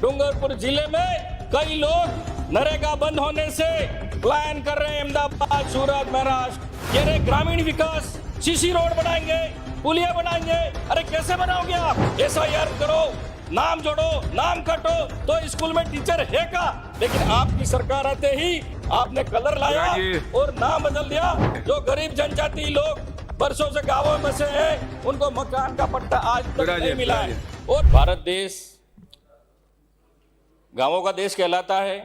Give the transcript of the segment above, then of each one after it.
डूंगरपुर जिले में कई लोग नरेगा बंद होने से प्लान कर रहे हैं अहमदाबाद, सूरत, महाराष्ट्र। कह रहे ग्रामीण विकास, सीसी रोड बनाएंगे, पुलिया बनाएंगे। अरे कैसे बनाओगे आप? SIR करो, नाम जोड़ो, नाम काटो तो स्कूल में टीचर है का? लेकिन आपकी सरकार आते ही आपने कलर लाया और नाम बदल दिया। जो गरीब जनजाति लोग बरसों से गांवों में बसे हैं उनको मकान का पट्टा आज तक नहीं मिला है। और भारत देश गांवों का देश कहलाता है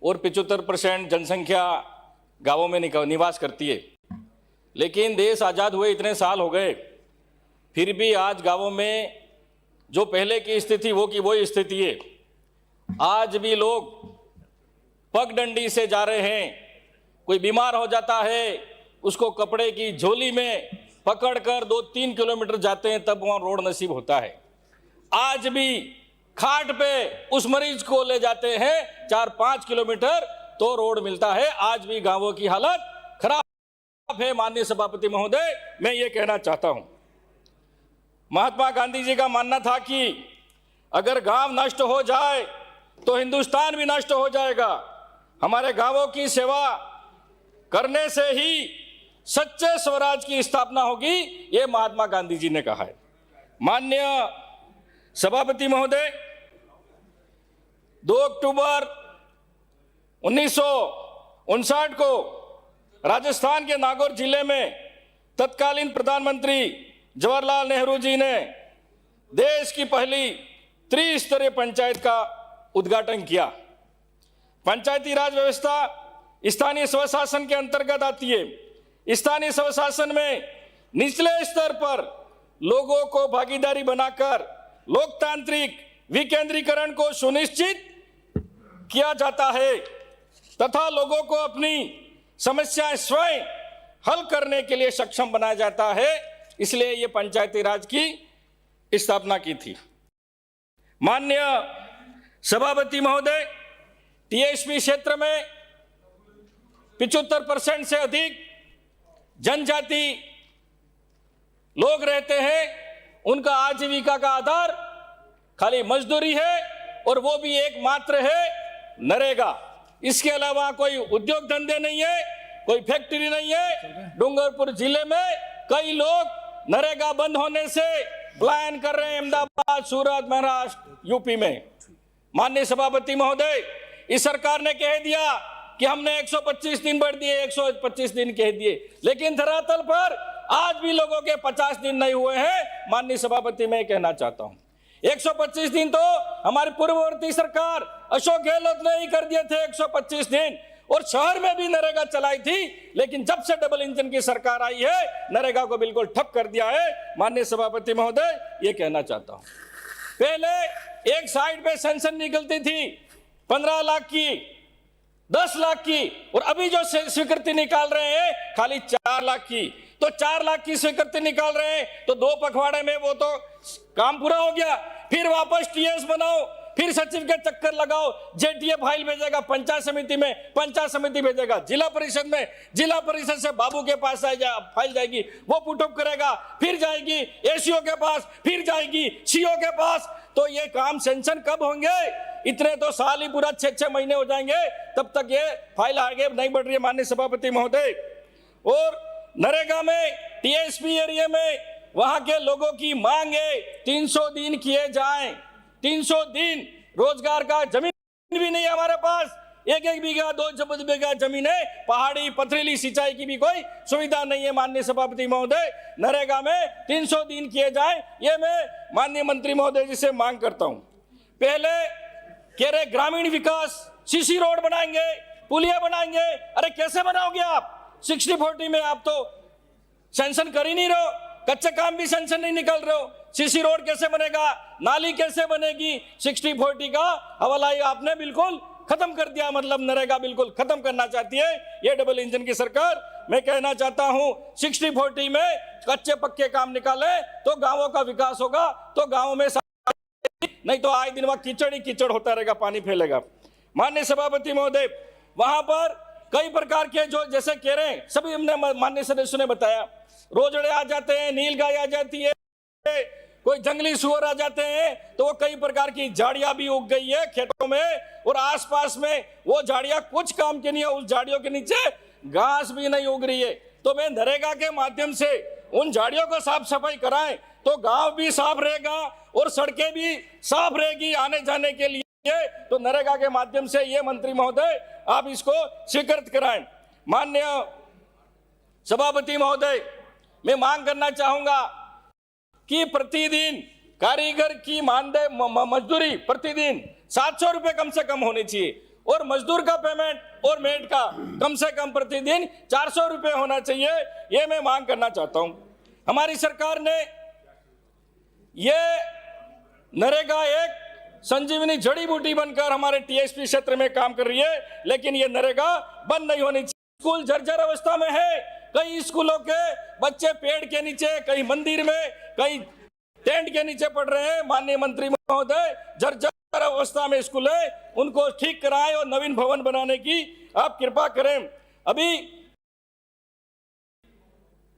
और 75% जनसंख्या गांवों में निवास करती है। लेकिन देश आज़ाद हुए इतने साल हो गए, फिर भी आज गांवों में जो पहले की स्थिति वो की वही स्थिति है। आज भी लोग पगडंडी से जा रहे हैं। कोई बीमार हो जाता है, उसको कपड़े की झोली में पकड़कर 2-3 किलोमीटर जाते हैं, तब वहाँ रोड नसीब होता है। आज भी खाट पे उस मरीज को ले जाते हैं 4-5 किलोमीटर तो रोड मिलता है। आज भी गांवों की हालत खराब है। माननीय सभापति महोदय, मैं ये कहना चाहता हूं, महात्मा गांधी जी का मानना था कि अगर गांव नष्ट हो जाए तो हिंदुस्तान भी नष्ट हो जाएगा। हमारे गांवों की सेवा करने से ही सच्चे स्वराज की स्थापना होगी, ये महात्मा गांधी जी ने कहा है। माननीय सभापति महोदय, 2 अक्टूबर 1959 को राजस्थान के नागौर जिले में तत्कालीन प्रधानमंत्री जवाहरलाल नेहरू जी ने देश की पहली त्रिस्तरीय पंचायत का उद्घाटन किया। पंचायती राज व्यवस्था स्थानीय स्वशासन के अंतर्गत आती है। स्थानीय स्वशासन में निचले स्तर पर लोगों को भागीदारी बनाकर लोकतांत्रिक विकेंद्रीकरण को सुनिश्चित किया जाता है तथा लोगों को अपनी समस्याएं स्वयं हल करने के लिए सक्षम बनाया जाता है। इसलिए ये पंचायती राज की स्थापना की थी। माननीय सभापति महोदय, TSP क्षेत्र में 75% से अधिक जनजाति लोग रहते हैं। उनका आजीविका का आधार खाली मजदूरी है और वो भी एकमात्र है नरेगा। इसके अलावा कोई उद्योग धंधे नहीं है, कोई फैक्ट्री नहीं है। डूंगरपुर जिले में कई लोग नरेगा बंद होने से प्लान कर रहे हैं अहमदाबाद, सूरत, महाराष्ट्र, यूपी में। माननीय सभापति महोदय, इस सरकार ने कह दिया कि हमने 125 दिन बढ़ दिए, 125 दिन कह दिए, लेकिन धरातल पर आज भी लोगों के 50 दिन नहीं हुए हैं। माननीय सभापति, मैं कहना चाहता हूं 125 दिन तो हमारी पूर्ववर्ती सरकार अशोक गहलोत ने ही कर दिए थे 125 दिन, और शहर में भी नरेगा चलाई थी। लेकिन जब से डबल इंजन की सरकार आई है, नरेगा को बिल्कुल ठप कर दिया है। माननीय सभापति महोदय, ये कहना चाहता हूं, पहले एक साइड पे सेंसन निकलती थी 15 लाख की, 10 लाख की, और अभी जो स्वीकृति निकाल रहे हैं खाली 4 लाख की। तो 4 लाख की स्वीकृति निकाल रहे हैं तो 2 पखवाड़े में वो तो काम पूरा हो गया। फिर वापस TS बनाओ, फिर सचिव के चक्कर लगाओ, JTA फाइल भेजेगा पंचायत समिति में, पंचायत समिति भेजेगा जिला परिषद में, जिला परिषद से बाबू के पास फाइल जाएगी, वो पुटअप करेगा, फिर जाएगी ACO के पास, फिर जाएगी CO के पास। तो ये काम सेंशन कब होंगे? इतने तो साल ही पूरा 6-6 महीने हो जाएंगे, तब तक ये फाइल आगे नहीं बढ़ रही है। माननीय सभापति महोदय, और नरेगा में TSP एरिया में वहां के लोगों की मांग है 300 दिन किए जाएं। 300 दिन रोजगार का जमीन भी नहीं है हमारे पास, 1-1 बीघा 2 बीघा जमीन है, पहाड़ी पथरीली सिंचाई की भी कोई सुविधा नहीं है। माननीय सभापति महोदय, नरेगा में 300 दिन किए जाएं, ये मैं माननीय मंत्री महोदय जी से मांग करता हूं। पहले कह रहे ग्रामीण विकास, सीसी रोड बनाएंगे, पुलिया बनाएंगे। अरे कैसे बनाओगे आप? 60-40 में आप तो सेंशन कर ही नहीं रहे हो, कच्चे काम भी सेंशन नहीं निकल रहे हो। सीसी रोड कैसे बनेगा? नाली कैसे बनेगी? 60-40 का हवाला आपने बिल्कुल खत्म कर दिया, मतलब नरेगा बिल्कुल खत्म करना चाहती है ये डबल इंजन की सरकार। मैं कहना चाहता हूं 60-40 में कच्चे पक्के काम निकाले तो गांवों का विकास होगा, तो गांवों में नहीं तो आए दिन वहां कीचड़ ही कीचड़ होता रहेगा, पानी फैलेगा। माननीय सभापति महोदय, वहां पर कई प्रकार के जो जैसे कह रहे हैं सभी हमने माननीय सदस्यों ने बताया, रोजड़े आ जाते हैं, नील गाय आ जाती है, कोई जंगली सुअर आ जाते हैं तो वो कई प्रकार की झाड़ियां भी उग गई है खेतों में, और आसपास में वो झाड़ियां कुछ काम की नहीं है, उस झाड़ियों के नीचे घास भी नहीं उग रही है। तो मैं नरेगा के माध्यम से उन झाड़ियों को साफ सफाई कराएं तो गांव भी साफ रहेगा और सड़कें भी साफ रहेगी आने जाने के लिए। तो नरेगा के माध्यम से ये मंत्री महोदय आप इसको स्वीकृत कराएं। माननीय सभापति महोदय, मैं मांग करना चाहूंगा कि प्रतिदिन कारीगर की मानदेय मजदूरी प्रतिदिन 700 रुपए कम से कम होनी चाहिए, और मजदूर का पेमेंट और मेड का कम से कम प्रतिदिन 400 रुपए होना चाहिए। ये मैं मांग करना चाहता हूं। हमारी सरकार ने ये नरेगा एक संजीवनी जड़ी बूटी बनकर हमारे टीएसपी क्षेत्र में काम कर रही है, लेकिन ये नरेगा बंद नहीं होनी चाहिए। स्कूल जर्जर अवस्था में है, कई स्कूलों के बच्चे पेड़ के नीचे, कई मंदिर में, कई टेंट के नीचे पढ़ रहे हैं। माननीय मंत्री महोदय, जर्जर अवस्था में स्कूल है, उनको ठीक कराएं और नवीन भवन बनाने की आप कृपा करें। अभी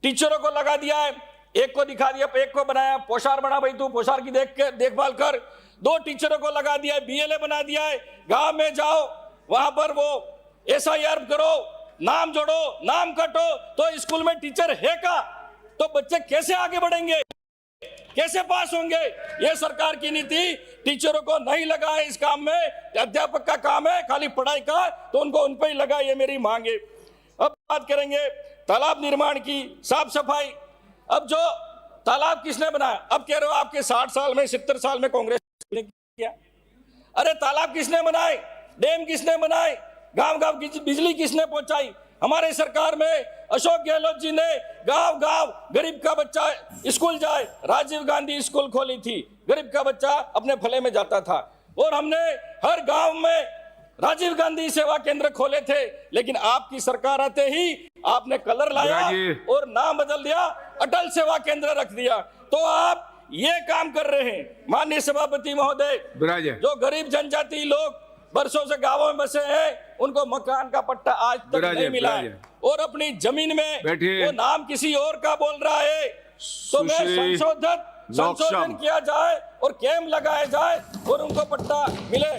टीचरों को लगा दिया है, एक को दिखा दिया, एक को बनाया, पोशार बना भाई तू, पोशार की देखभाल कर। 2 टीचरों को लगा दिया है, बीएलए बना दिया है। गांव में जाओ, वहां पर वो SIR करो, नाम जोड़ो, नाम कटो, तो स्कूल में टीचर है का? तो बच्चे कैसे आगे बढ़ेंगे, कैसे पास होंगे? ये सरकार की नीति टीचरों को नहीं लगा है इस काम में। अध्यापक का काम है खाली पढ़ाई का, तो उनको उन पर ही लगा, ये मेरी मांग है। अब बात करेंगे तालाब निर्माण की, साफ सफाई। अब जो तालाब किसने बनाया? अब कह रहे हो आपके 60 साल में 70 साल में कांग्रेस ने किया। अरे तालाब किसने बनाए, डैम किसने बनाए, गांव गांव की बिजली किसने पहुंचाई? हमारे सरकार में अशोक गहलोत जी ने गांव गांव गरीब का बच्चा स्कूल जाए, राजीव गांधी स्कूल खोली थी, गरीब का बच्चा अपने भले में जाता था। और हमने हर गांव में राजीव गांधी सेवा केंद्र खोले थे, लेकिन आपकी सरकार आते ही आपने कलर लाया और नाम बदल दिया, अटल सेवा केंद्र रख दिया। तो आप ये काम कर रहे हैं। माननीय सभापति महोदय, जो गरीब जनजाति लोग बरसों से गांवों में बसे हैं, उनको मकान का पट्टा आज तक नहीं मिला है, और अपनी जमीन में वो नाम किसी और का बोल रहा है। तो मैं संशोधन किया जाए और कैंप लगाया जाए और उनको पट्टा मिले।